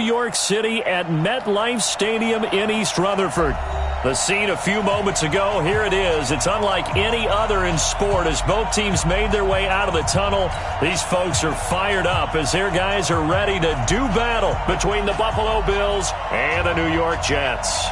York City at MetLife Stadium in East Rutherford. The scene a few moments ago, here it is. It's unlike any other in sport as both teams made their way out of the tunnel. These folks are fired up as their guys are ready to do battle between the Buffalo Bills and the New York Jets.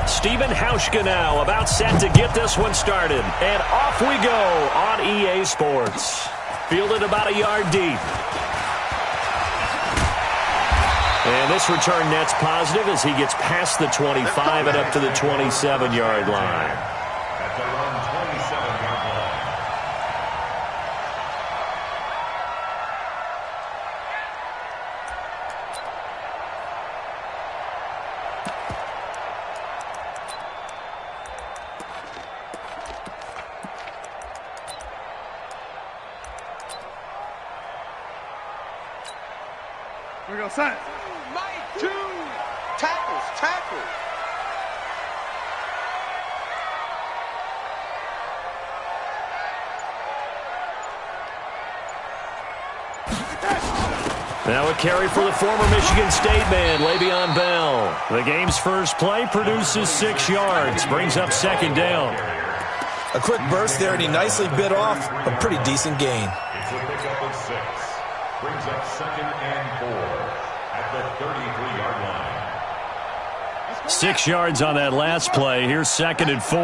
Steven Hauschka now about set to get this one started. And off we go on EA Sports. Fielded about a yard deep. And this return net's positive as he gets past the 25 and up to the 27-yard line. At the run 27-yard line. Here we go, son. Two tackles. Now a carry for the former Michigan State man, Le'Veon Bell. The game's first play produces 6 yards, brings up second down. A quick burst there, and he nicely bit off a pretty decent gain. It's a pickup of 6. Brings up 2nd and 4 at the 33-yard line. 6 yards on that last play. Here's 2nd and 4.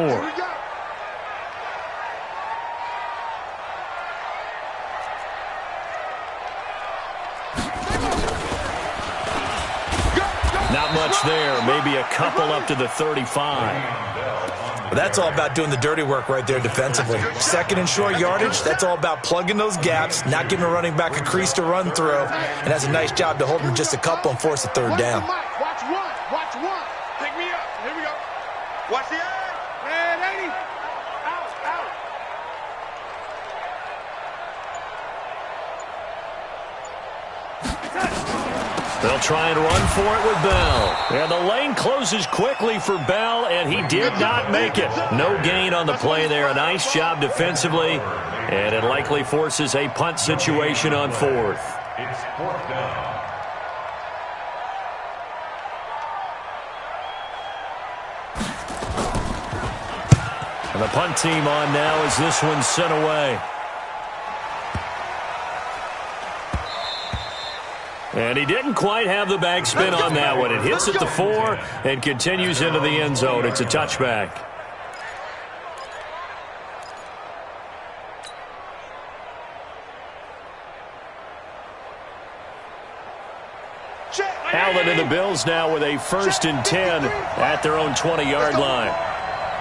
Not much there. Maybe a couple up to the 35. But that's all about doing the dirty work right there defensively. Second and short yardage, that's all about plugging those gaps, not giving a running back a crease to run through, and has a nice job to hold him just a couple and force a third down. Watch one. Pick me up. Here we go. Watch the eye. Man, 80. Out. They'll try and run for it with Bell. And the lane closes quickly for Bell, and he did not make it. No gain on the play there. A nice job defensively, and it likely forces a punt situation on 4th. It's 4th down. And the punt team on now as this one's sent away. And he didn't quite have the backspin on that one. It hits at the 4 and continues into the end zone. It's a touchback. Allen and the Bills now with a 1st and 10 at their own 20-yard line.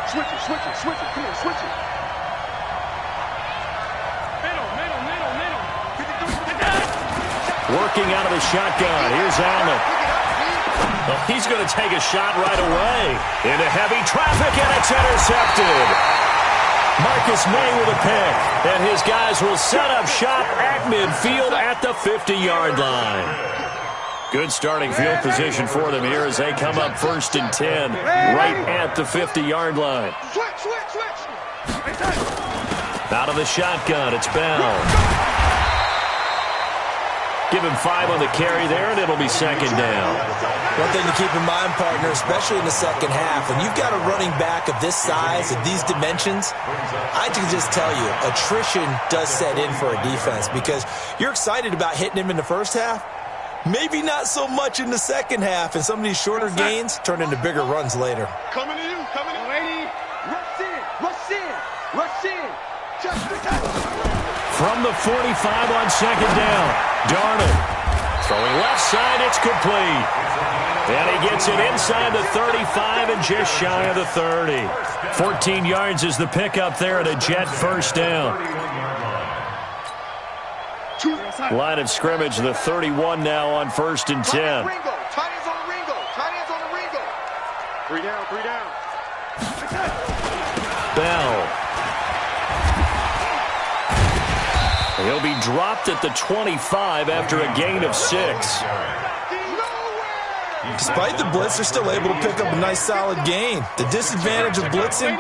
Switch it. Come on, switch it. Working out of the shotgun. Here's Allen. Well, he's going to take a shot right away. Into heavy traffic, and it's intercepted. Marcus May with a pick. And his guys will set up shop at midfield at the 50-yard line. Good starting field position for them here as they come up 1st and 10 right at the 50-yard line. Switch. Out of the shotgun, it's Bell. Give him 5 on the carry there, and it'll be 2nd down. One thing to keep in mind, partner, especially in the second half, when you've got a running back of this size, of these dimensions, I can just tell you, attrition does set in for a defense because you're excited about hitting him in the first half. Maybe not so much in the second half, and some of these shorter gains turn into bigger runs later. Coming to you. Lady. Rush in. From the 45 on 2nd down, Darnold throwing left side, it's complete. And he gets it inside the 35 and just shy of the 30. 14 yards is the pickup there, and a Jet 1st down. Line of scrimmage, the 31 now on 1st and 10. Tight ends on the Ringo. 3 down. Bell. He'll be dropped at the 25 after a gain of 6. Despite the blitz, they're still able to pick up a nice solid gain. The disadvantage of blitzing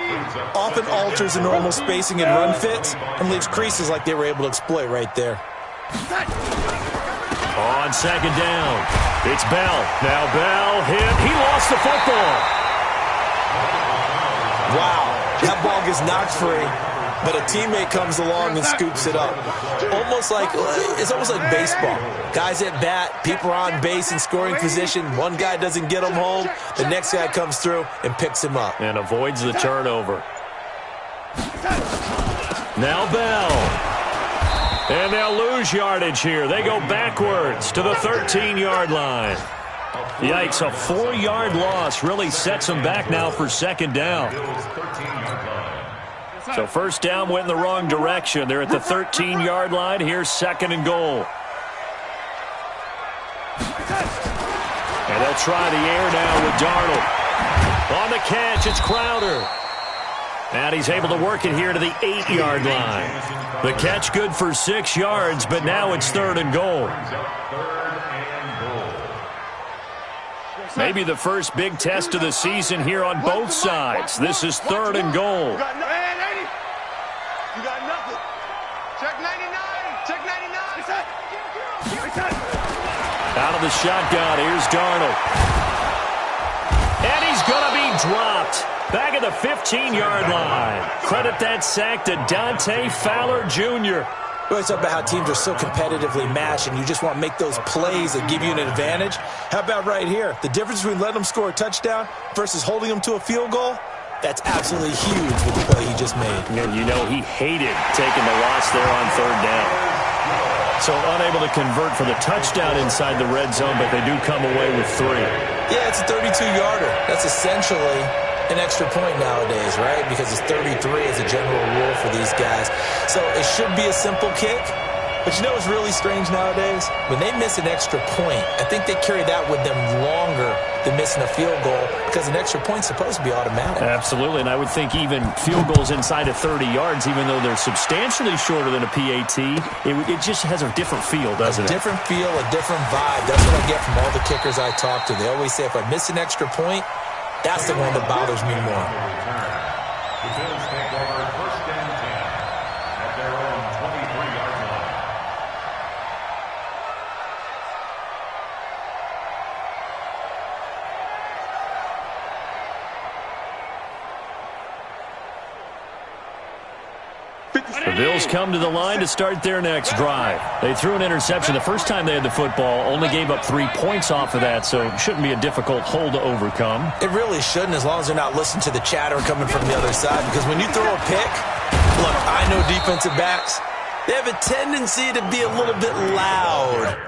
often alters the normal spacing and run fits and leaves creases like they were able to exploit right there. On second down, it's Bell. Now Bell hit. He lost the football. Wow, that ball gets knocked free, but a teammate comes along and scoops it up. It's almost like baseball. Guys at bat, people are on base in scoring position. One guy doesn't get him home. The next guy comes through and picks him up. And avoids the turnover. Now Bell. And they'll lose yardage here. They go backwards to the 13-yard line. Yikes, a 4-yard loss really sets them back now for second down. So first down went in the wrong direction. They're at the 13-yard line. Here's second and goal. And they'll try the air now with Darnold. On the catch, it's Crowder. And he's able to work it here to the 8-yard line. The catch good for 6 yards, but now it's third and goal. Maybe the first big test of the season here on both sides. This is third and goal. You got nothing. Check 99. Check 99. Out of the shotgun, here's Darnold. And he's going to be dropped. Back at the 15-yard line. Credit that sack to Dante Fowler Jr. We always talk about how teams are so competitively matched and you just want to make those plays that give you an advantage. How about right here? The difference between letting them score a touchdown versus holding them to a field goal, that's absolutely huge with the play he just made. And you know he hated taking the loss there on third down. So unable to convert for the touchdown inside the red zone, but they do come away with 3. Yeah, it's a 32-yarder. That's essentially an extra point nowadays, right? Because it's 33 as a general rule for these guys. So it should be a simple kick. But you know what's really strange nowadays? When they miss an extra point, I think they carry that with them longer than missing a field goal because an extra point's supposed to be automatic. Absolutely, and I would think even field goals inside of 30 yards, even though they're substantially shorter than a PAT, it just has a different feel, doesn't it? A different feel, a different vibe. That's what I get from all the kickers I talk to. They always say if I miss an extra point, that's the one that bothers me more. The Bills take over first and 10 at their own 23-yard line. The Bills come to the line to start their next drive. They threw an interception the first time they had the football, only gave up 3 points off of that, so it shouldn't be a difficult hole to overcome. It really shouldn't, as long as they're not listening to the chatter coming from the other side, because when you throw a pick, look, I know defensive backs, they have a tendency to be a little bit loud.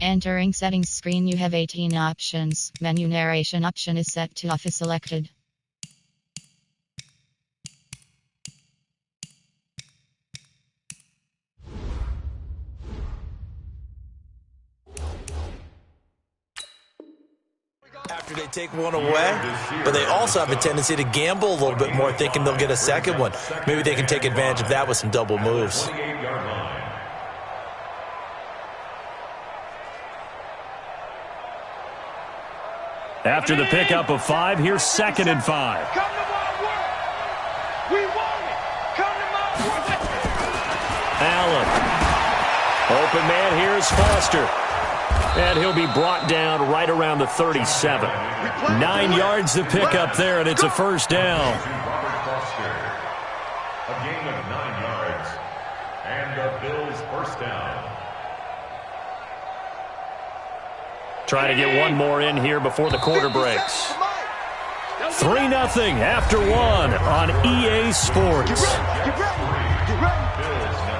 Entering settings screen, you have 18 options. Menu narration option is set to off is selected. After they take one away, but they also have a tendency to gamble a little bit more, thinking they'll get a second one. Maybe they can take advantage of that with some double moves. After the pickup of 5, here's second and 5. Come to my work. We want it. Come to my work. Allen. Open man here is Foster. And he'll be brought down right around the 37. 9 yards to pick up there, and it's a first down. A gain of 9 yards. And the Bills first down. Trying to get one more in here before the quarter breaks. 3-0 after 1 on EA Sports. Get ready. Get ready. Get ready.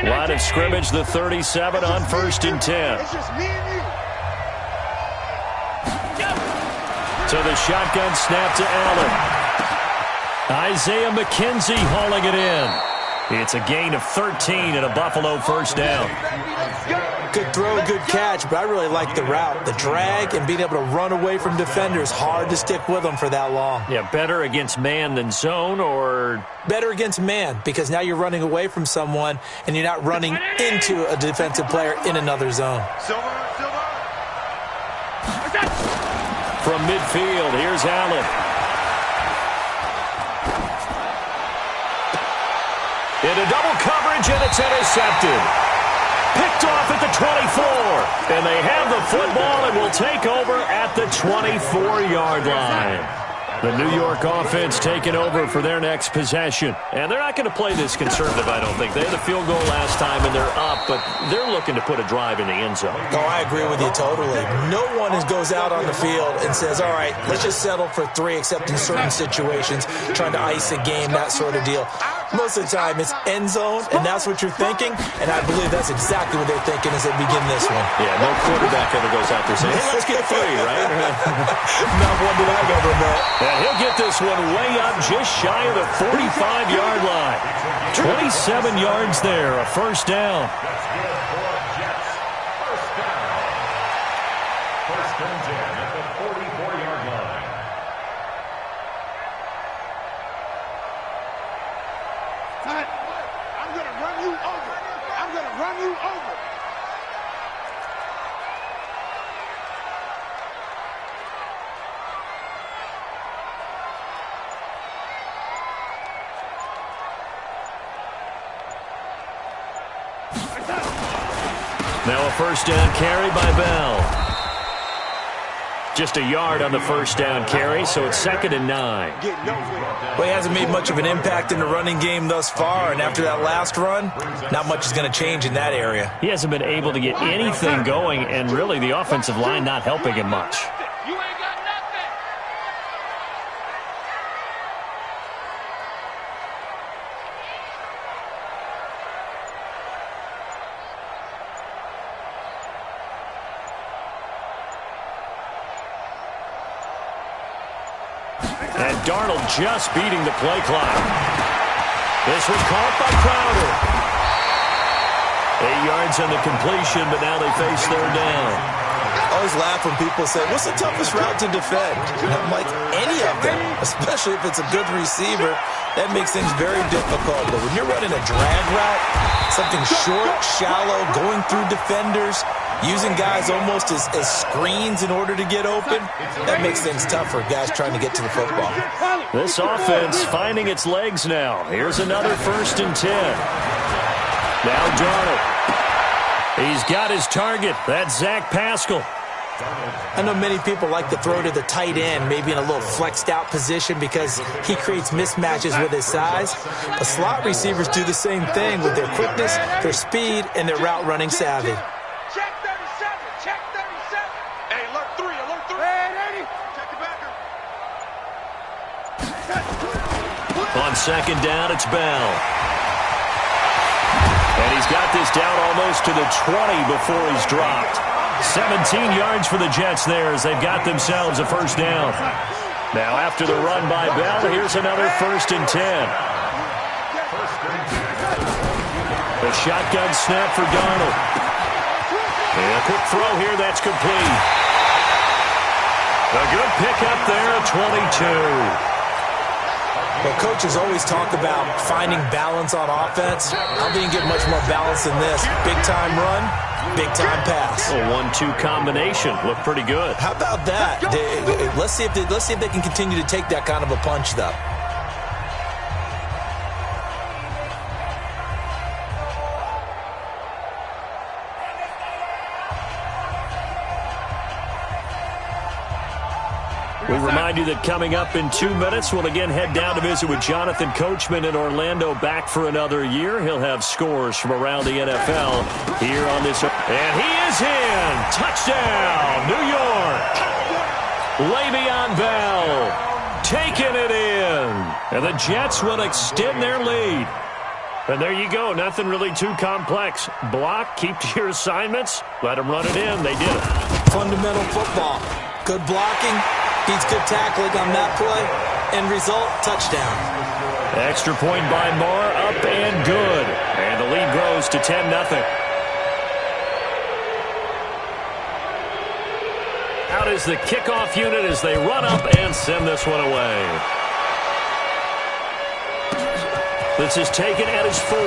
Line of scrimmage, the 37 on 1st and 10. It's just me and you. To the shotgun snap to Allen. Isaiah McKenzie hauling it in. It's a gain of 13 and a Buffalo first down. Good throw, good catch, but I really like the route. The drag and being able to run away from defenders, hard to stick with them for that long. Yeah, better against man than zone, or? Better against man, because now you're running away from someone and you're not running into a defensive player in another zone. Silver. From midfield, here's Allen. Into double coverage, and it's intercepted. Picked off at the 24. And they have the football and will take over at the 24-yard line. The New York offense taking over for their next possession. And they're not going to play this conservative, I don't think. They had the field goal last time, and they're up, but they're looking to put a drive in the end zone. Oh, I agree with you totally. No one goes out on the field and says, all right, let's just settle for 3, except in certain situations, trying to ice a game, that sort of deal. Most of the time, it's end zone, and that's what you're thinking, and I believe that's exactly what they're thinking as they begin this one. Yeah, no quarterback ever goes out there saying, hey, let's get 3, right? Not one that I've ever met. And he'll get this one way up just shy of the 45-yard line. 27 yards there, a first down. That's good for Jets. First down. First and 10 at the 44-yard line. I'm going to run you over. I'm going to run you over. Now a first down carry by Bell. Just a yard on the first down carry, so it's 2nd and 9. Well, he hasn't made much of an impact in the running game thus far, and after that last run, not much is going to change in that area. He hasn't been able to get anything going, and really the offensive line not helping him much. You ain't got nothing. And Darnold just beating the play clock. This was caught by Crowder. 8 yards on the completion, but now they face 3rd down. I always laugh when people say, what's the toughest route to defend? And I'm like, any of them, especially if it's a good receiver. That makes things very difficult. But when you're running a drag route, something short, shallow, going through defenders, using guys almost as screens in order to get open, that makes things tough for guys trying to get to the football. This offense finding its legs now. Here's another 1st and 10. Now Darnold. He's got his target. That's Zach Pascal. I know many people like to throw to the tight end, maybe in a little flexed out position because he creates mismatches with his size. But slot receivers do the same thing with their quickness, their speed, and their route running savvy. Check 37. Check 37. Hey, alert 3. Alert 3. Hey, 80. Check the backer. On 2nd down, it's Bell. And he's got this down almost to the 20 before he's dropped. 17 yards for the Jets there as they've got themselves a first down. Now after the run by Bell, here's another 1st and 10. The shotgun snap for Darnold. And a quick throw here, that's complete. A good pickup there at 22. Well, coaches always talk about finding balance on offense. I don't think you get much more balance than this. Big-time run, big-time pass. A 1-2 combination. Looked pretty good. How about that? Let's see if they can continue to take that kind of a punch, though. We'll remind you that coming up in 2 minutes, we'll again head down to visit with Jonathan Coachman in Orlando, back for another year. He'll have scores from around the NFL here on this. And he is in. Touchdown, New York. Le'Veon Bell taking it in. And the Jets will extend their lead. And there you go. Nothing really too complex. Block, keep to your assignments, let them run it in. They did it. Fundamental football. Good blocking, beats good tackling on that play. End result, touchdown. Extra point by Moore, up and good. And the lead grows to 10-0. Out is the kickoff unit as they run up and send this one away. This is taken at his 4.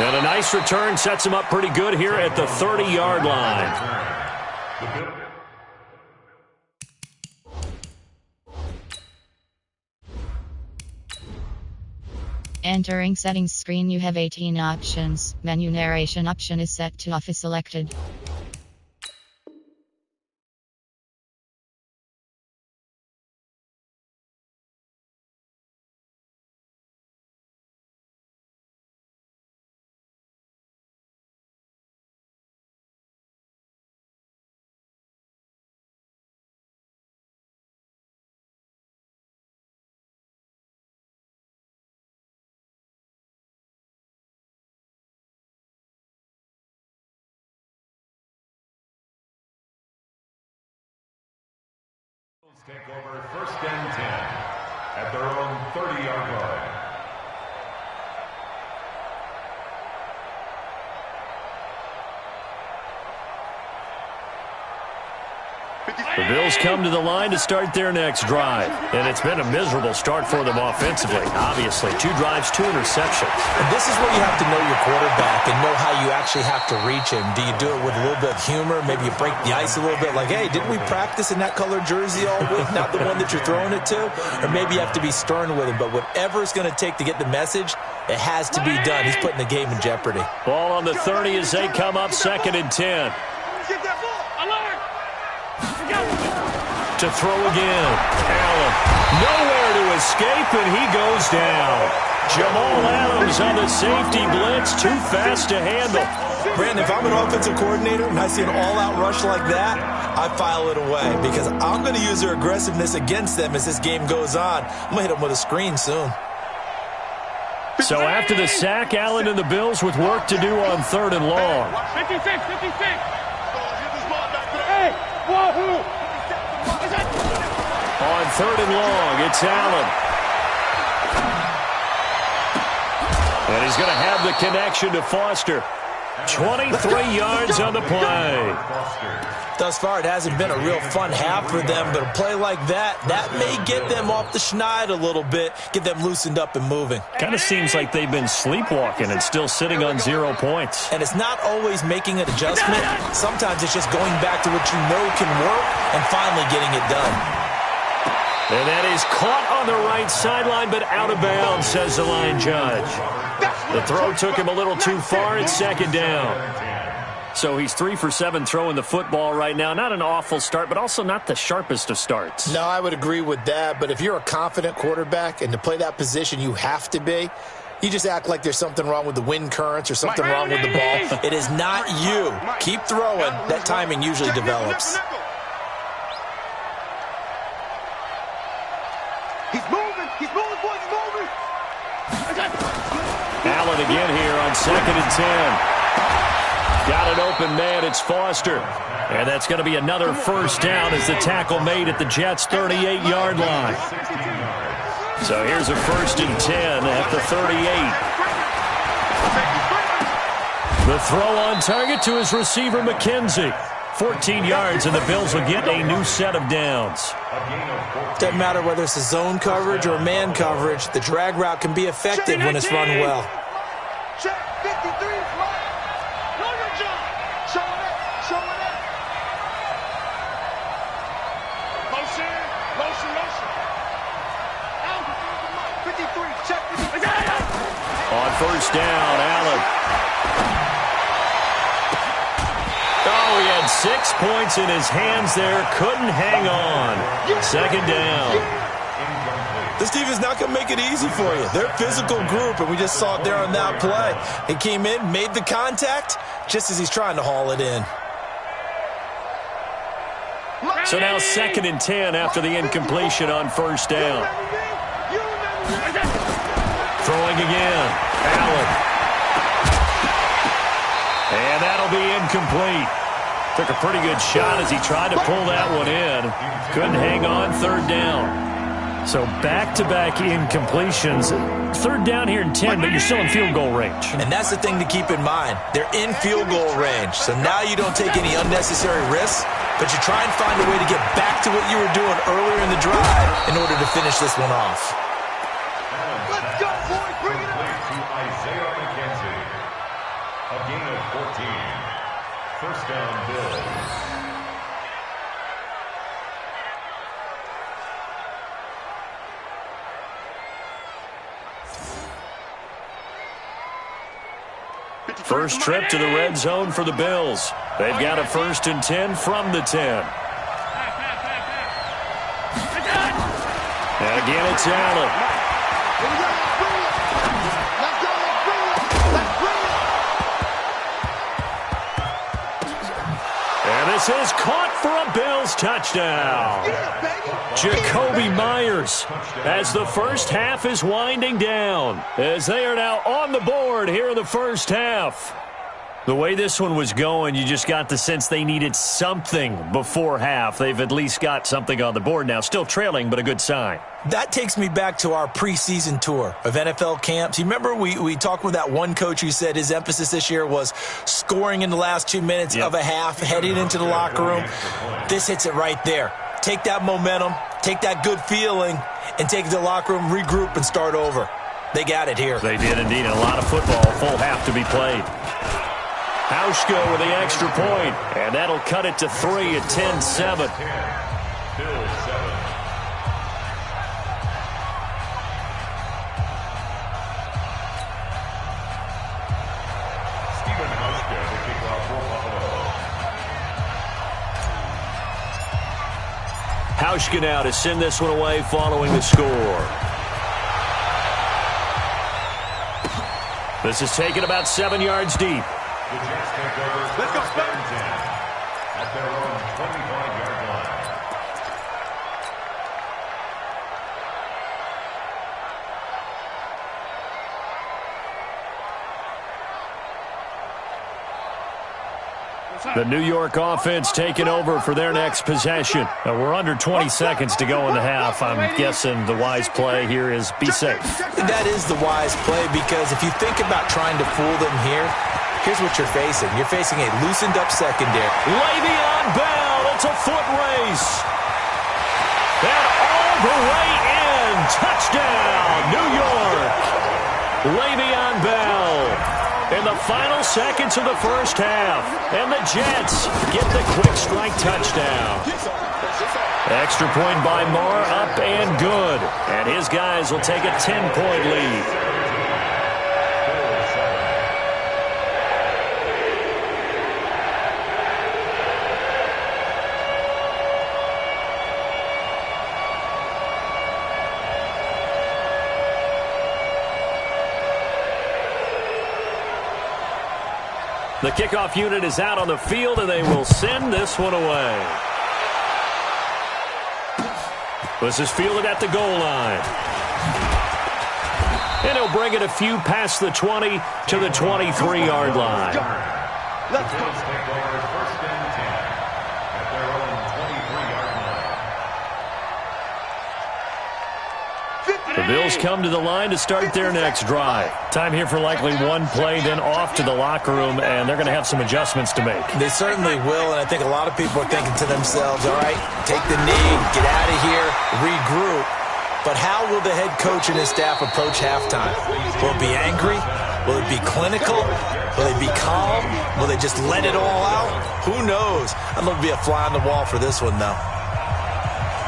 And a nice return sets him up pretty good here at the 30-yard line. Entering settings screen, you have 18 options. Menu narration option is set to off is selected. Take over 1st and 10 at their own 30-yard line. The Bills come to the line to start their next drive. And it's been a miserable start for them offensively. Obviously, 2 drives, 2 interceptions. And this is where you have to know your quarterback and know how you actually have to reach him. Do you do it with a little bit of humor? Maybe you break the ice a little bit like, hey, didn't we practice in that colored jersey all week? Not the one that you're throwing it to? Or maybe you have to be stern with him. But whatever it's going to take to get the message, it has to be done. He's putting the game in jeopardy. Ball on the 30 as they come up 2nd and 10. To throw again. Allen. Nowhere to escape, and he goes down. Jamal Adams on the safety blitz. Too fast to handle. Brandon, if I'm an offensive coordinator and I see an all-out rush like that, I file it away because I'm going to use their aggressiveness against them as this game goes on. I'm going to hit them with a screen soon. So after the sack, Allen and the Bills with work to do on 3rd and long. 56. Hey, wahoo! On 3rd and long, it's Allen. And he's going to have the connection to Foster. 23 yards on the play. Thus far, it hasn't been a real fun half for them, but a play like that may get them off the schneid a little bit, get them loosened up and moving. Kind of seems like they've been sleepwalking and still sitting on 0 points. And it's not always making an adjustment. Sometimes it's just going back to what you know can work and finally getting it done. And that is caught on the right sideline, but out of bounds, says the line judge. The throw took him a little too far. It's 2nd down. So he's 3 for 7 throwing the football right now. Not an awful start, but also not the sharpest of starts. No, I would agree with that. But if you're a confident quarterback and to play that position you have to be, you just act like there's something wrong with the wind currents or something wrong with the ball. It is not you. Keep throwing. That timing usually develops. He's moving, boys, he's moving. Allen again here on 2nd and 10. Got an open man, it's Foster. And that's going to be another 1st down as the tackle made at the Jets' 38-yard line. So here's a 1st and 10 at the 38. The throw on target to his receiver, McKenzie. 14 yards, and the Bills will get a new set of downs. Doesn't matter whether it's a zone coverage or man coverage, the drag route can be effective when it's run well. Check 53 is mine. Know your job. Show it up. Motion. 53, check 53. On 1st down, Allen. Oh, he had 6 points in his hands there. Couldn't hang on. 2nd down. This team is not going to make it easy for you. They're a physical group, and we just saw it there on that play. He came in, made the contact, just as he's trying to haul it in. So now 2nd and 10 after the incompletion on 1st down. again. Allen. And that'll be incomplete. Took a pretty good shot as he tried to pull that one in. Couldn't hang on, third down. So back-to-back incompletions. Third down here in 10, but you're still in field goal range. And that's the thing to keep in mind. They're in field goal range. So now you don't take any unnecessary risks, but you try and find a way to get back to what you were doing earlier in the drive in order to finish this one off. Let's go, boys. Bring it up. To Isaiah McKenzie. A gain of 14. First down, Bills. First trip to the red zone for the Bills. They've got a 1st and 10 from the 10. And again, it's Allen. And this is caught for a Bills touchdown. Jacoby Myers as the first half is winding down, as they are now on the board here in the first half. The way this one was going, you just got the sense they needed something before half. They've at least got something on the board now. Still trailing, but a good sign. That takes me back to our preseason tour of NFL camps. You remember we talked with that one coach who said his emphasis this year was scoring in the last 2 minutes of a half, heading into the locker room. This hits it right there. Take that momentum, take that good feeling, and take it to the locker room, regroup, and start over. They got it here. They did indeed. A lot of football, full half to be played. Hauschka with the extra point, and that'll cut it to 3 at 10-7. Bills 7. Stephen Hauschka, the kickoff for Buffalo. Hauschka now to send this one away following the score. This is taken about 7 yards deep. The Jets take over. Let's go, 7-10 at their own 25-yard line. The New York offense taking over for their next possession. We're under 20 seconds to go in the half. I'm guessing the wise play here is be safe. That is the wise play, because if you think about trying to fool them here, here's what you're facing. You're facing a loosened-up secondary. Le'Veon Bell, it's a foot race. And all the way in. Touchdown, New York. Le'Veon Bell in the final seconds of the first half. And the Jets get the quick strike touchdown. Extra point by Marr, up and good. And his guys will take a 10-point lead. The kickoff unit is out on the field, and they will send this one away. This is fielded at the goal line. And he'll bring it a few past the 20 to the 23-yard line. Let's go. Take over 1st and 10 at their own 23-yard line. The Bills come to the line to start their next drive. Time here for likely one play, then off to the locker room, and they're going to have some adjustments to make. They certainly will, and I think a lot of people are thinking to themselves, all right, take the knee, get out of here, regroup. But how will the head coach and his staff approach halftime? Will it be angry? Will it be clinical? Will they be calm? Will they just let it all out? Who knows? I'd love to be a fly on the wall for this one, though.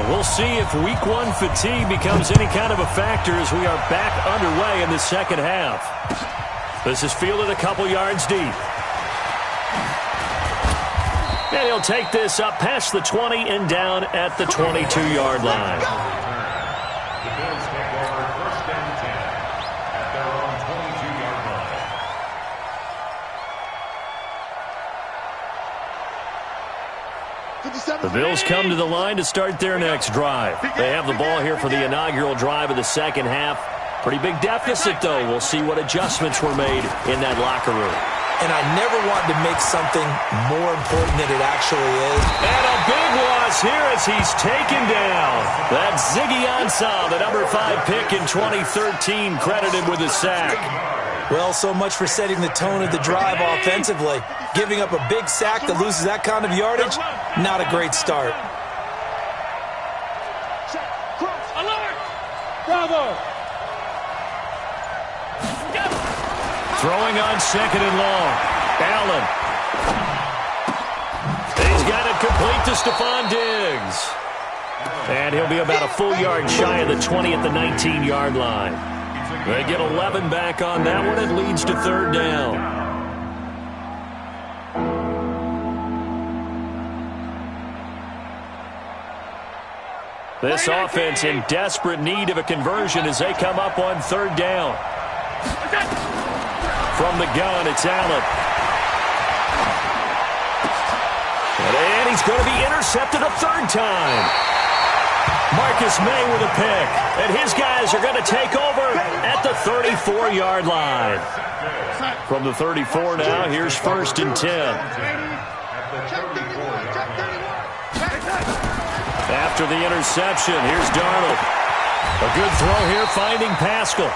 We'll see if week one fatigue becomes any kind of a factor as we are back underway in the second half. This is fielded a couple yards deep. And he'll take this up past the 20 and down at the 22-yard line. The Bills take over 1st and 10 at their own 22-yard line. The Bills come to the line to start their next drive. They have the ball here for the inaugural drive of the second half. Pretty big deficit, though. We'll see what adjustments were made in that locker room. And I never wanted to make something more important than it actually is. And a big loss here as he's taken down. That's Ziggy Ansah, the number 5 pick in 2013, credited with a sack. Well, so much for setting the tone of the drive offensively. Giving up a big sack that loses that kind of yardage, not a great start. Bravo! Throwing on 2nd and long. Allen. He's got it complete to Stephon Diggs. And he'll be about a full yard shy of the 20 at the 19-yard line. They get 11 back on that one. It leads to 3rd down. This offense in desperate need of a conversion as they come up on 3rd down. From the gun, it's Allen. And he's going to be intercepted a 3rd time. Marcus May with a pick. And his guys are going to take over at the 34-yard line. From the 34 now, here's 1st and 10. After the interception, here's Darnold. A good throw here, finding Pascal.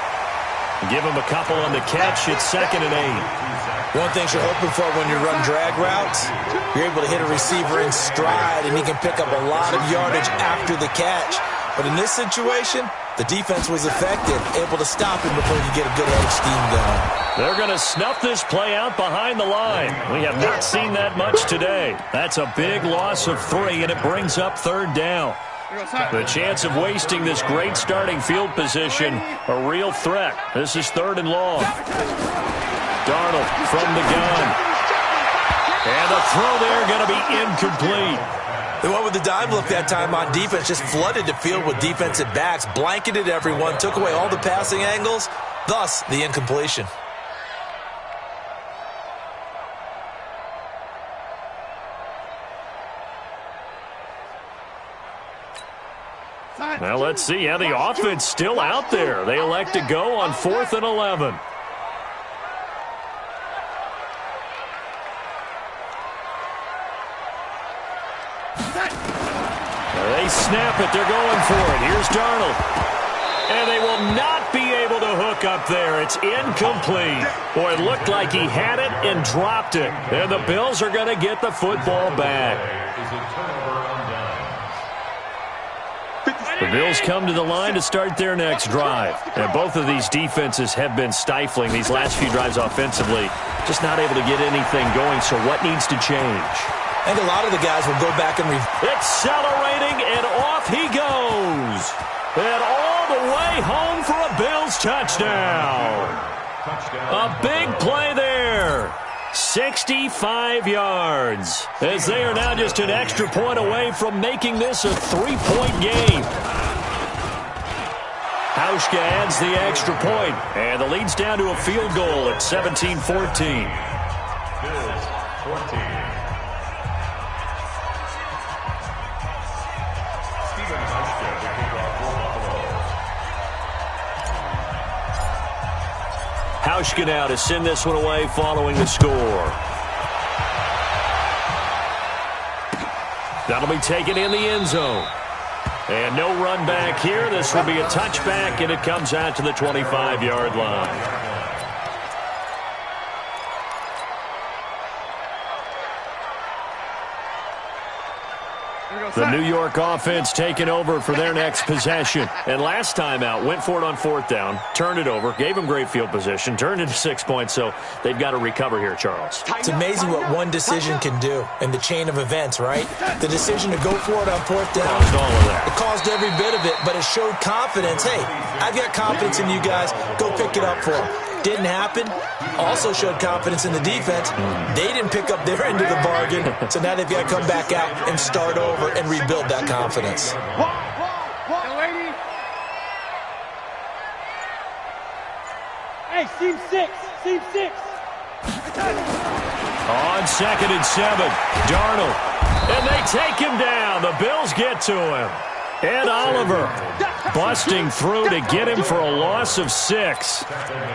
Give him a couple on the catch. It's 2nd and 8. One thing you're hoping for when you run drag routes, you're able to hit a receiver in stride, and he can pick up a lot of yardage after the catch. But in this situation, the defense was effective, able to stop him before he could get a good edge steam going. They're going to snuff this play out behind the line. We have not seen that much today. That's a big loss of 3, and it brings up 3rd down. The chance of wasting this great starting field position, a real threat. This is 3rd and long. Darnold from the gun. And the throw there going to be incomplete. The one with the dime look that time on defense just flooded the field with defensive backs, blanketed everyone, took away all the passing angles, thus the incompletion. Now let's see how the offense still out there. They elect to go on 4th and 11. They snap it. They're going for it. Here's Darnold. And they will not be able to hook up there. It's incomplete. Boy, it looked like he had it and dropped it. And the Bills are going to get the football back. The Bills come to the line to start their next drive. And both of these defenses have been stifling these last few drives offensively. Just not able to get anything going, so what needs to change? I think a lot of the guys will go back and accelerating, and off he goes. And all the way home for a Bills touchdown. A big play there. 65 yards, as they are now just an extra point away from making this a 3-point game. Hauschka adds the extra point, and the lead's down to a field goal at 17-14. Bills 14. Hauschka now to send this one away following the score. That'll be taken in the end zone. And no run back here. This will be a touchback, and it comes out to the 25-yard line. The New York offense taking over for their next possession. And last time out, went for it on 4th down, turned it over, gave them great field position, turned into 6 points, so they've got to recover here, Charles. It's amazing what one decision can do in the chain of events, right? The decision to go for it on 4th down, caused all of that. It caused every bit of it, but it showed confidence. Hey, I've got confidence in you guys. Go pick it up for them. Didn't happen. Also showed confidence in the defense. They didn't pick up their end of the bargain, so now they've got to come back out and start over and rebuild that confidence. Hey, seam 6. Seam 6. On 2nd and 7, Darnold. And they take him down. The Bills get to him. And Oliver busting through to get him for a loss of 6.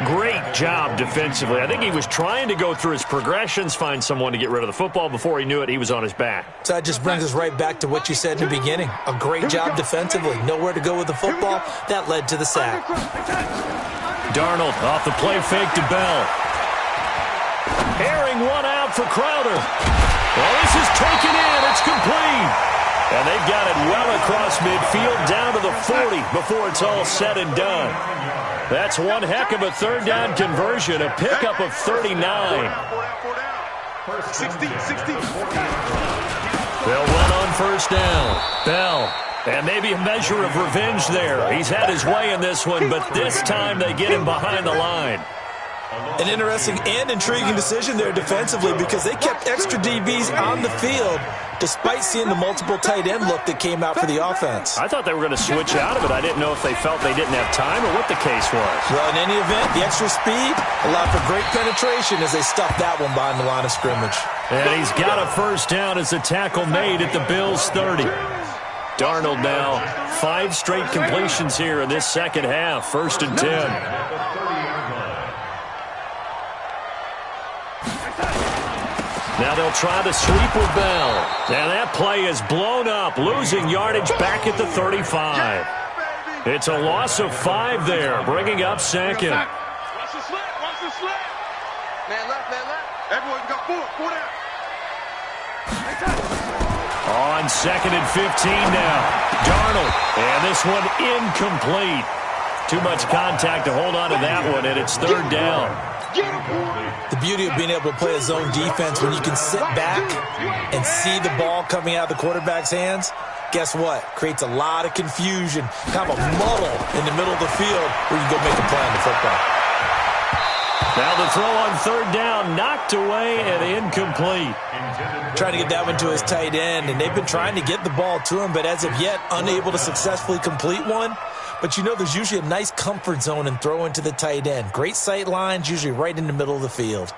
Great job defensively. I think he was trying to go through his progressions, find someone to get rid of the football. Before he knew it, he was on his back. So that just brings us right back to what you said in the beginning. A great job defensively. Nowhere to go with the football. That led to the sack. Darnold off the play fake to Bell. Airing one out for Crowder. Well, this is taken in. It's complete. And they've got it well across midfield down to the 40 before it's all said and done. That's one heck of a third down conversion, a pickup of 39. 60. They'll run on first down. Bell. And maybe a measure of revenge there. He's had his way in this one, but this time they get him behind the line. An interesting and intriguing decision there defensively because they kept extra DBs on the field despite seeing the multiple tight end look that came out for the offense. I thought they were going to switch out of it. I didn't know if they felt they didn't have time or what the case was. Well, in any event, the extra speed allowed for great penetration as they stuffed that one behind the line of scrimmage. And he's got a first down as the tackle made at the Bills' 30. Darnold now, 5 straight completions here in this second half. 1st and 10. Now they'll try to sweep with Bell. And that play is blown up, losing yardage back at the 35. It's a loss of 5 there, bringing up 2nd. Watch the slip. Man left. Everyone got 4 down. On 2nd and 15 now. Darnold. And this one incomplete. Too much contact to hold on to that one, and it's 3rd down. The beauty of being able to play a zone defense when you can sit back and see the ball coming out of the quarterback's hands, guess what? Creates a lot of confusion, kind of a muddle in the middle of the field where you can go make a play on the football. Now the throw on 3rd down, knocked away and incomplete. Trying to get that one to his tight end, and they've been trying to get the ball to him, but as of yet, unable to successfully complete one. But you know there's usually a nice comfort zone in throwing to the tight end. Great sight lines, usually right in the middle of the field.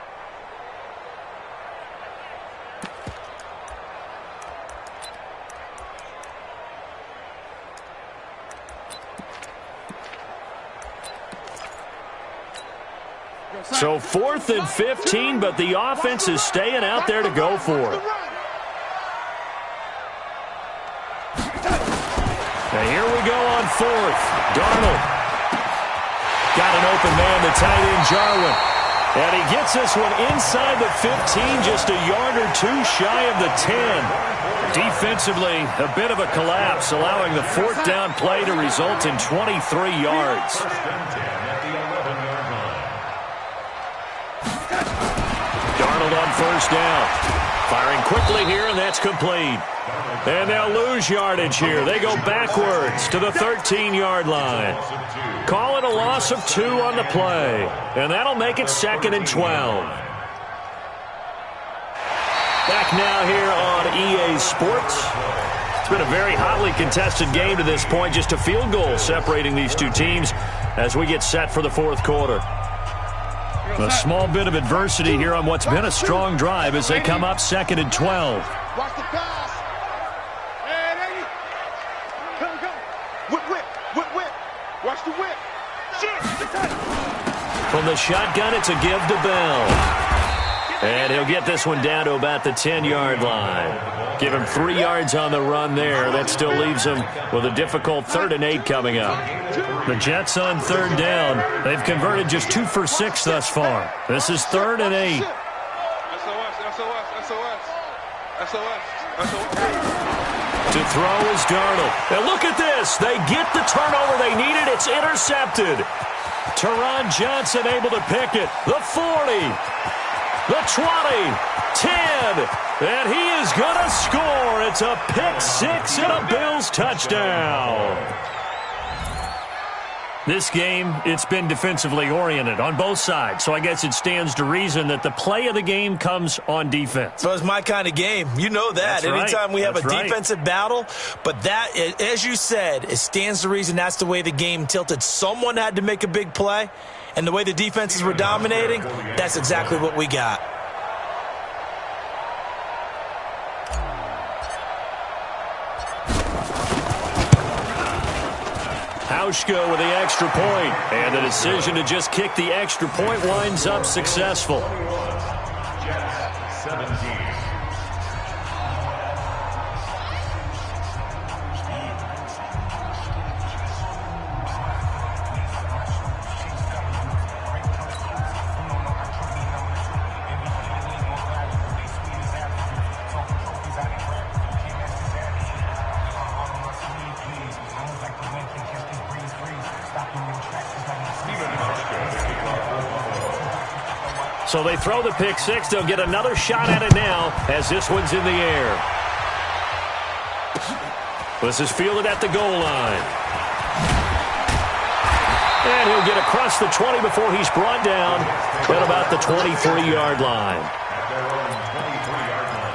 So 4th and 15, but the offense is staying out there to go for it. And here we go on 4th. Darnold. Got an open man, the tight end, Jarwin. And he gets this one inside the 15, just a yard or 2 shy of the 10. Defensively, a bit of a collapse, allowing the 4th down play to result in 23 yards. Darnold on 1st down. Firing quickly here, and that's complete. And they'll lose yardage here. They go backwards to the 13-yard line. Call it a loss of 2 on the play. And that'll make it 2nd and 12. Back now here on EA Sports. It's been a very hotly contested game to this point. Just a field goal separating these two teams as we get set for the 4th quarter. A small bit of adversity here on what's been a strong drive as they come up 2nd and 12. Watch the pass. Hey, Go. Whip. Watch the whip. From the shotgun, it's a give to Bell. And he'll get this one down to about the 10-yard line. Give him 3 yards on the run there. That still leaves him with a difficult 3rd and 8 coming up. The Jets on 3rd down. They've converted just 2 for 6 thus far. This is 3rd and 8. To throw is Darnold. And look at this. They get the turnover they needed. It's intercepted. Teron Johnson able to pick it. The 40. The 20. 10. And he is going to score. It's a pick 6 and a Bills touchdown. This game, it's been defensively oriented on both sides, so I guess it stands to reason that the play of the game comes on defense. So it's my kind of game. You know that. That's Anytime right. we have That's a right. defensive battle, but that, as you said, it stands to reason that's the way the game tilted. Someone had to make a big play, and the way the defenses were dominating, that's exactly what we got. Hauschka with the extra point. And the decision to just kick the extra point winds up successful. Jets 17. So they throw the pick six. They'll get another shot at it now as this one's in the air. This is fielded at the goal line. And he'll get across the 20 before he's brought down at about the 23-yard line. At their own 23-yard line.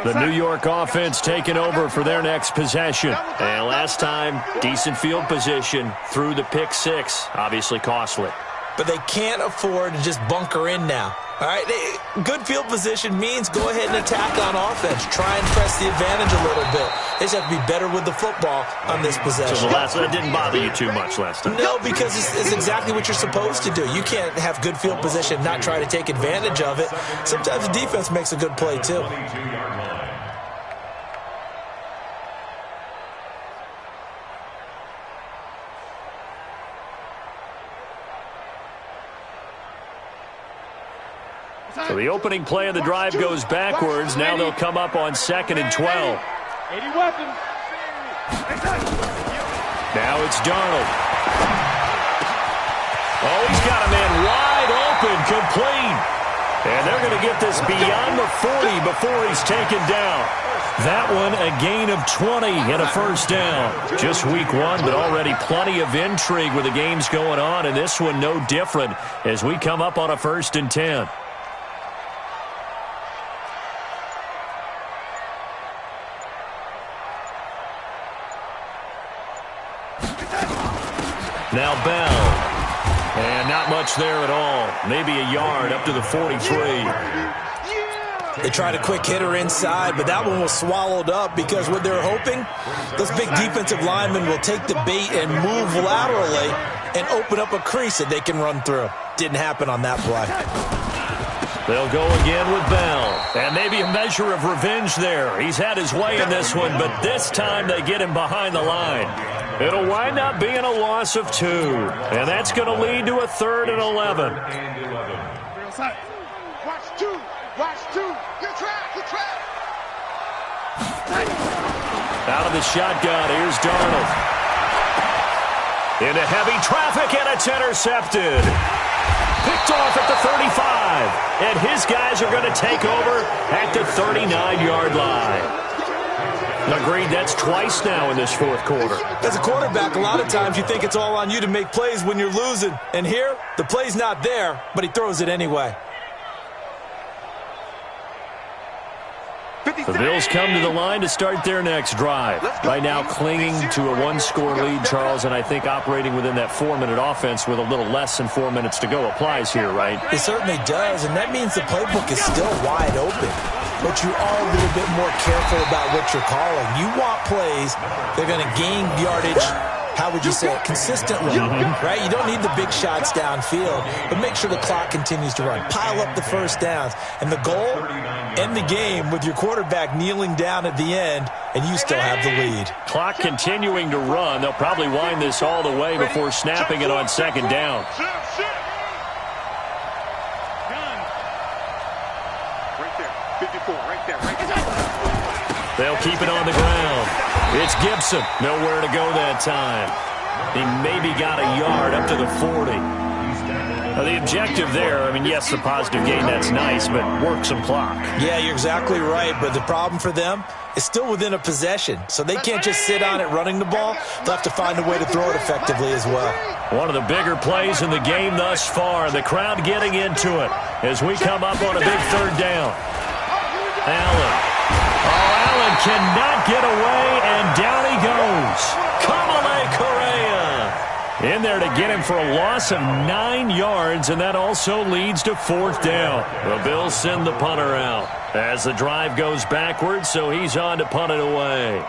The New York offense taking over for their next possession. And last time, decent field position through the pick six. Obviously costly. But they can't afford to just bunker in now. All right, good field position means go ahead and attack on offense. Try and press the advantage a little bit. They just have to be better with the football on this possession. So the last one didn't bother you too much last time? No, because it's exactly what you're supposed to do. You can't have good field position and not try to take advantage of it. Sometimes the defense makes a good play, too. 22-yard line. So the opening play of the drive goes backwards. Now they'll come up on 2nd and 12. 80 weapons. Now it's Darnold. Oh, he's got a man wide open, complete. And they're going to get this beyond the 40 before he's taken down. That one a gain of 20 and a first down. Just week one, but already plenty of intrigue with the games going on. And this one no different as we come up on a 1st and 10. Now Bell. And not much there at all. Maybe a yard up to the 43. They tried a quick hitter inside, but that one was swallowed up because what they're hoping, those big defensive linemen will take the bait and move laterally and open up a crease that they can run through. Didn't happen on that play. They'll go again with Bell. And maybe a measure of revenge there. He's had his way in this one, but this time they get him behind the line. It'll wind up being a loss of 2. And that's going to lead to a 3rd and 11. Watch two. Watch two. Good trap. Good trap. Out of the shotgun, here's Darnold. Into heavy traffic, and it's intercepted. Picked off at the 35. And his guys are going to take over at the 39-yard line. Agreed, that's twice now in this 4th quarter. As a quarterback, a lot of times you think it's all on you to make plays when you're losing. And here, the play's not there, but he throws it anyway. The Bills come to the line to start their next drive. Right now clinging to a 1-score lead, Charles, and I think operating within that 4-minute offense with a little less than 4 minutes to go applies here, right? It certainly does, and that means the playbook is still wide open. But you are a little bit more careful about what you're calling. You want plays that are going to gain yardage, how would you say it, consistently, right? You don't need the big shots downfield, but make sure the clock continues to run. Pile up the first downs. And the goal, end the game with your quarterback kneeling down at the end, and you still have the lead. Clock continuing to run. They'll probably wind this all the way before snapping it on 2nd down. They'll keep it on the ground. It's Gibson. Nowhere to go that time. He maybe got a yard up to the 40. Now, the objective there, I mean, yes, the positive gain, that's nice, but work some clock. Yeah, you're exactly right, but the problem for them is still within a possession, so they can't just sit on it running the ball. They'll have to find a way to throw it effectively as well. One of the bigger plays in the game thus far. The crowd getting into it as we come up on a big 3rd down. Allen. Oh, Allen cannot get away, and down he goes. Kamale Correa. In there to get him for a loss of 9 yards, and that also leads to 4th down. The Bills send the punter out as the drive goes backwards, so he's on to punt it away.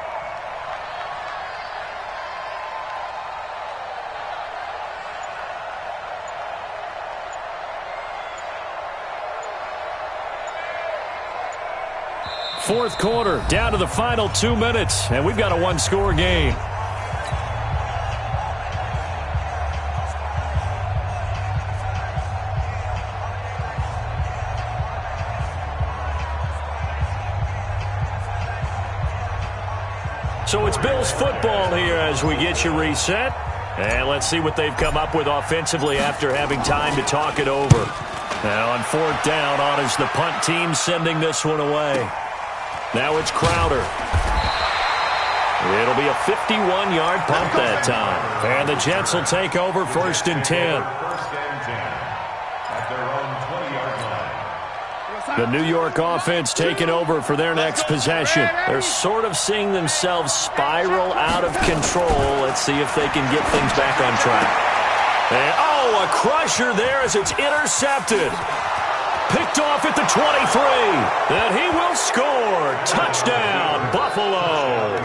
Fourth quarter, down to the final 2 minutes, and we've got a one-score game. So it's Bills football here as we get you reset. And let's see what they've come up with offensively after having time to talk it over. Now on 4th down, honors the punt team sending this one away. Now it's Crowder. It'll be a 51-yard punt that time. And the Jets will take over 1st and 10. At their own 20-yard line. The New York offense taking over for their next possession. They're sort of seeing themselves spiral out of control. Let's see if they can get things back on track. And, a crusher there as it's intercepted. Picked off at the 23. And he will score. Touchdown, Buffalo.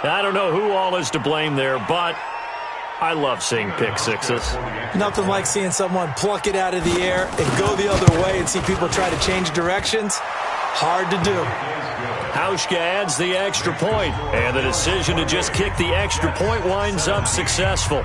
I don't know who all is to blame there, but I love seeing pick sixes. Nothing like seeing someone pluck it out of the air and go the other way and see people try to change directions. Hard to do. Hauschka adds the extra point, and the decision to just kick the extra point winds up successful.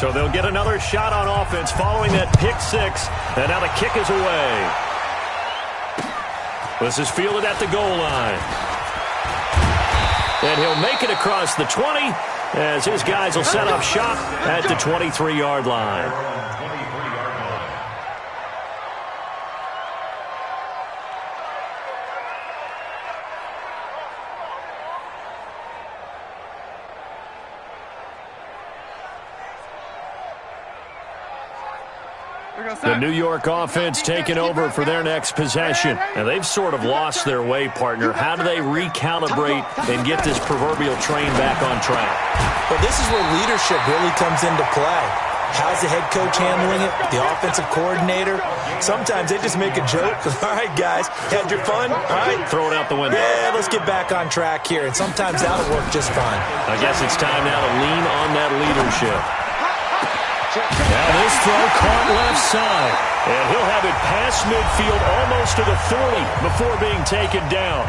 So they'll get another shot on offense following that pick six. And now the kick is away. This is fielded at the goal line. And he'll make it across the 20 as his guys will set up shop at the 23-yard line. The New York offense taking over for their next possession. And they've sort of lost their way, partner. How do they recalibrate and get this proverbial train back on track? Well, this is where leadership really comes into play. How's the head coach handling it? The offensive coordinator? Sometimes they just make a joke. All right, guys, had your fun? All right. Throw it out the window. Yeah, let's get back on track here. And sometimes that'll work just fine. I guess it's time now to lean on that leadership. Now this throw caught left side. And he'll have it past midfield almost to the 40 before being taken down.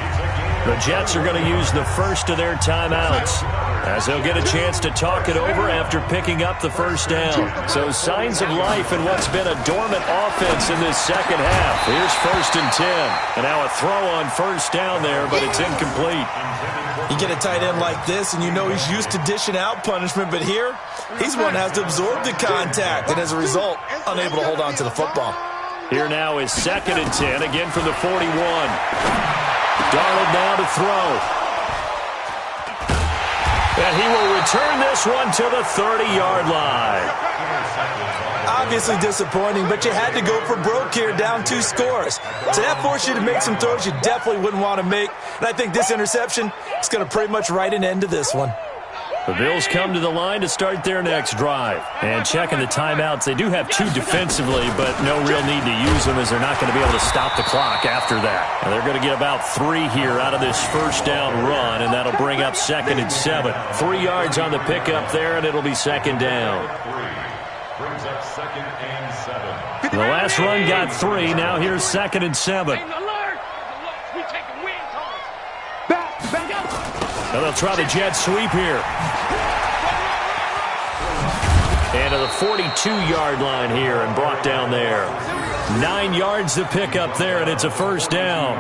The Jets are going to use the first of their timeouts as they'll get a chance to talk it over after picking up the first down. So signs of life in what's been a dormant offense in this second half. Here's 1st and 10. And now a throw on first down there, but it's incomplete. You get a tight end like this, and you know he's used to dishing out punishment, but here, he's one that has to absorb the contact, and as a result, unable to hold on to the football. Here now is 2nd and 10, again from the 41. Darnold now to throw. And he will return this one to the 30-yard line. Obviously disappointing, but you had to go for broke here, down 2 scores. So that forced you to make some throws you definitely wouldn't want to make. And I think this interception is going to pretty much write an end to this one. The Bills come to the line to start their next drive. And checking the timeouts, they do have 2 defensively, but no real need to use them as they're not going to be able to stop the clock after that. And they're going to get about 3 here out of this first down run, and that'll bring up 2nd and 7. 3 yards on the pickup there, and it'll be 2nd down. Brings up 2nd and 7. The last run got 3. Now here's 2nd and 7. And they'll try the jet sweep here. And to the 42-yard line here and brought down there. 9 yards to pick up there, and it's a first down.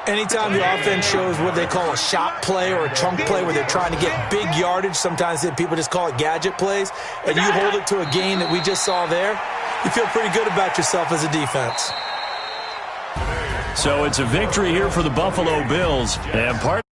Anytime the offense shows what they call a shot play or a chunk play where they're trying to get big yardage, sometimes people just call it gadget plays, and you hold it to a gain that we just saw there, you feel pretty good about yourself as a defense. So it's a victory here for the Buffalo Bills. And part